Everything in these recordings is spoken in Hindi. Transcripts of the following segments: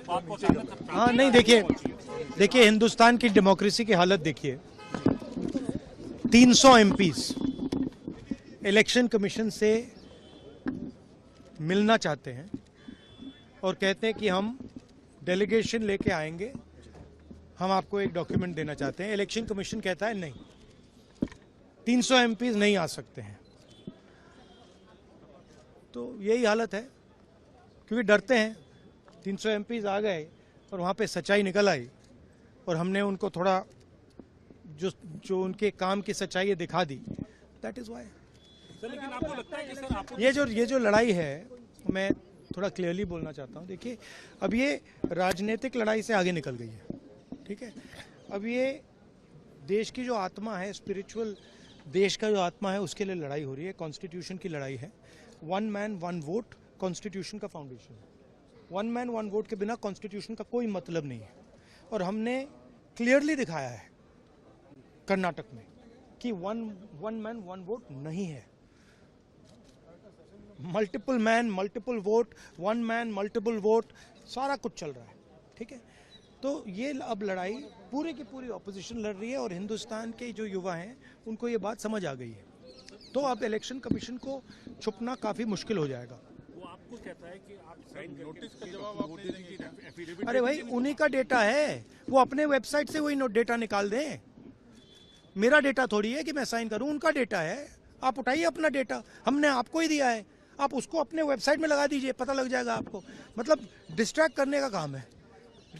हाँ नहीं, देखिए हिंदुस्तान की डेमोक्रेसी की हालत देखिए। 300 एमपीज इलेक्शन कमीशन से मिलना चाहते हैं और कहते हैं कि हम डेलीगेशन लेके आएंगे, हम आपको एक डॉक्यूमेंट देना चाहते हैं। इलेक्शन कमीशन कहता है नहीं, 300 एमपीज नहीं आ सकते हैं। तो यही हालत है, क्योंकि डरते हैं। 300 एमपीज आ गए और वहाँ पे सच्चाई निकल आई और हमने उनको थोड़ा जो उनके काम की सच्चाई है दिखा दी। That is why. लेकिन आपको लगता है कि सर आपको ये जो लड़ाई है, मैं थोड़ा क्लियरली बोलना चाहता हूँ। देखिए, अब ये राजनीतिक लड़ाई से आगे निकल गई है, ठीक है। अब ये देश की जो आत्मा है, स्पिरिचुअल देश का जो आत्मा है, उसके लिए लड़ाई हो रही है। कॉन्स्टिट्यूशन की लड़ाई है। 1 मैन 1 वोट कॉन्स्टिट्यूशन का फाउंडेशन है। 1 मैन 1 वोट के बिना कॉन्स्टिट्यूशन का कोई मतलब नहीं है। और हमने क्लियरली दिखाया है कर्नाटक में कि 1 मैन 1 वोट नहीं है। Multiple man multiple vote, 1 man multiple vote, सारा कुछ चल रहा है, ठीक है। तो ये अब लड़ाई पूरी की पूरी ऑपोजिशन लड़ रही है और हिंदुस्तान के जो युवा हैं उनको ये बात समझ आ गई है। तो अब इलेक्शन कमीशन को छुपना काफी मुश्किल हो जाएगा। वो आपको कहता है कि आप नोटिस का जवाब आप दे दीजिए। अरे भाई, उन्हीं का डेटा है, वो अपने वेबसाइट से वही डेटा निकाल दें। मेरा डेटा थोड़ी है कि मैं साइन करूं, उनका डेटा है। आप उठाइए अपना डेटा, हमने आपको ही दिया है, आप उसको अपने वेबसाइट में लगा दीजिए, पता लग जाएगा आपको। मतलब डिस्ट्रैक्ट करने का काम है,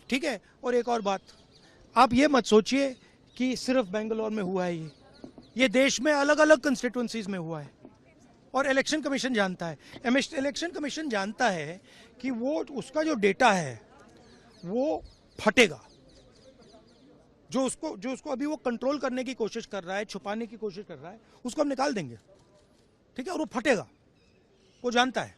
ठीक है। और एक और बात, आप ये मत सोचिए कि सिर्फ बेंगलोर में हुआ है। ये देश में अलग अलग कंस्टिट्यूएंसीज में हुआ है और इलेक्शन कमीशन जानता है। इलेक्शन कमीशन जानता है कि वो उसका जो डेटा है वो फटेगा। जो उसको अभी वो कंट्रोल करने की कोशिश कर रहा है, छुपाने की कोशिश कर रहा है, उसको हम निकाल देंगे, ठीक है। और वो फटेगा, वो जानता है।